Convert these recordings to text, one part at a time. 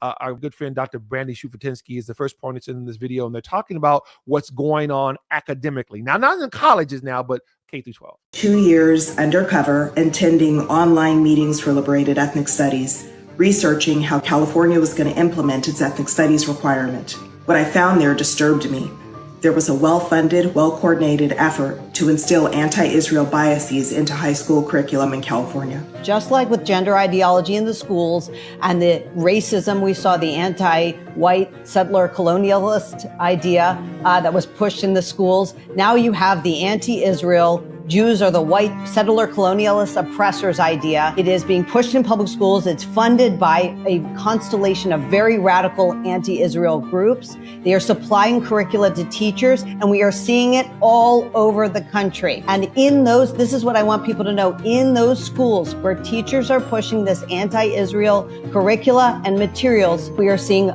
our good friend, Dr. Brandy Shufutinsky, is the first participant in this video, and they're talking about what's going on academically. Now, not in colleges now, but K through 12. 2 years undercover, attending online meetings for liberated ethnic studies, researching how California was going to implement its ethnic studies requirement. What I found there disturbed me. There was a well-funded, well-coordinated effort to instill anti-Israel biases into high school curriculum in California. Just like with gender ideology in the schools and the racism, we saw the anti-white settler colonialist idea that was pushed in the schools. Now you have the anti-Israel Jews are the white settler colonialist oppressors idea. It is being pushed in public schools. It's funded by a constellation of very radical anti-Israel groups. They are supplying curricula to teachers, and we are seeing it all over the country. And in those, this is what I want people to know, in those schools where teachers are pushing this anti-Israel curricula and materials, we are seeing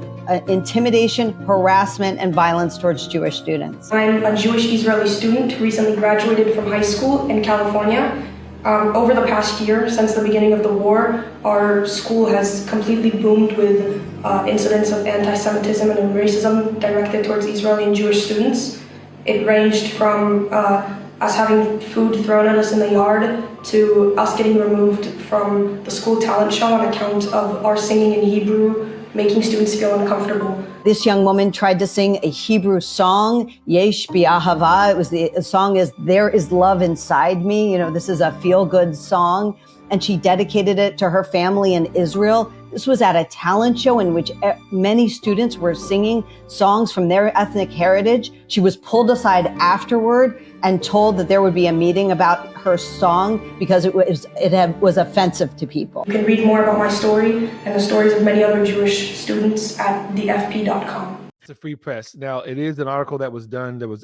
intimidation, harassment, and violence towards Jewish students. I'm a Jewish Israeli student who recently graduated from high school in California. Over the past year, since the beginning of the war, our school has completely boomed with incidents of anti-Semitism and racism directed towards Israeli and Jewish students. It ranged from us having food thrown at us in the yard to us getting removed from the school talent show on account of our singing in Hebrew, making students feel uncomfortable. This young woman tried to sing a Hebrew song, Yesh B'Ahava. The song is There Is Love Inside Me. You know, this is a feel-good song. And she dedicated it to her family in Israel. This was at a talent show in which many students were singing songs from their ethnic heritage. She was pulled aside afterward and told that there would be a meeting about her song because it was offensive to people. You can read more about my story and the stories of many other Jewish students at thefp.com. It's a free press. Now, it is an article that was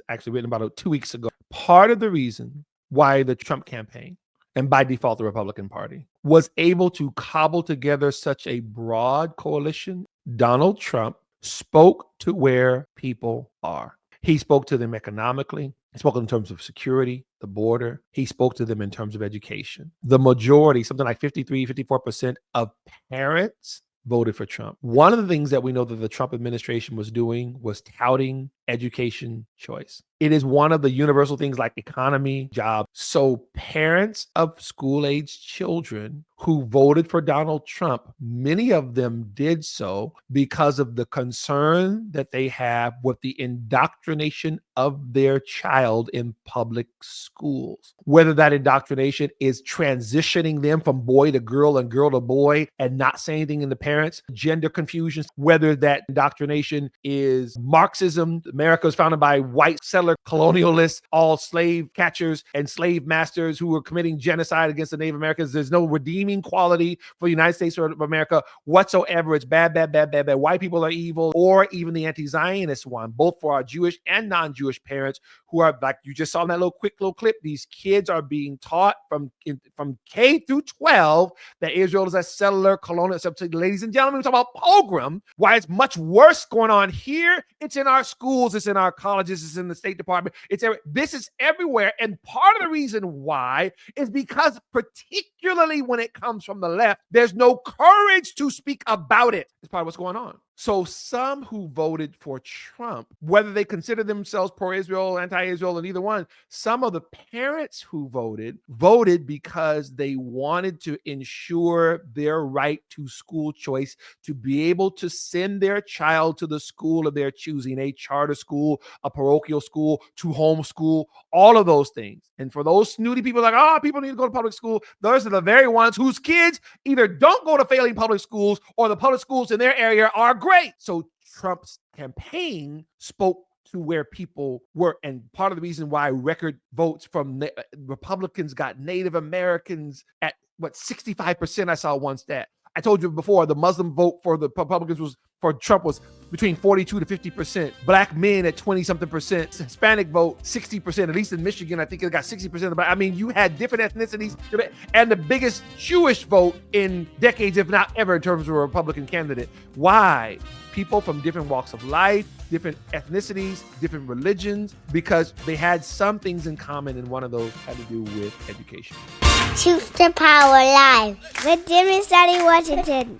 actually written about 2 weeks ago. Part of the reason why the Trump campaign, and by default the Republican Party, was able to cobble together such a broad coalition, Donald Trump spoke to where people are. He spoke to them economically. He spoke in terms of security, the border. He spoke to them in terms of education. The majority, something like 54% of parents voted for Trump. One of the things that we know that the Trump administration was doing was touting education choice. It is one of the universal things like economy, jobs. So parents of school-age children who voted for Donald Trump, many of them did so because of the concern that they have with the indoctrination of their child in public schools. Whether that indoctrination is transitioning them from boy to girl and girl to boy and not saying anything in the parents, gender confusion, whether that indoctrination is Marxism, America was founded by white settler colonialists, all slave catchers and slave masters who were committing genocide against the Native Americans. There's no redeeming quality for the United States of America whatsoever. It's bad, bad, bad, bad, bad. White people are evil, or even the anti-Zionist one, both for our Jewish and non-Jewish parents who are, like you just saw in that quick little clip, these kids are being taught from K through 12 that Israel is a settler colonial. So, ladies and gentlemen, we talk about pogrom, why it's much worse going on here. It's in our schools, it's in our colleges, it's in the State Department. This is everywhere. And part of the reason why is because, particularly when it comes from the left, there's no courage to speak about it. It's part of what's going on. So some who voted for Trump, whether they consider themselves pro-Israel, anti-Israel, and either one, some of the parents who voted because they wanted to ensure their right to school choice, to be able to send their child to the school of their choosing, a charter school, a parochial school, to homeschool, all of those things. And for those snooty people like, people need to go to public school, those are the very ones whose kids either don't go to failing public schools or the public schools in their area are great. So Trump's campaign spoke to where people were. And part of the reason why record votes from Republicans got Native Americans at 65%. I saw one stat. I told you before, the Muslim vote for the Republicans for Trump was between 42 to 50%. Black men at 20-something%. Hispanic vote 60%. At least in Michigan, I think it got 60%. But I mean, you had different ethnicities, and the biggest Jewish vote in decades, if not ever, in terms of a Republican candidate. Why? People from different walks of life, different ethnicities, different religions, because they had some things in common, and one of those had to do with education. Truth to Power Live with Jimmy Study Washington.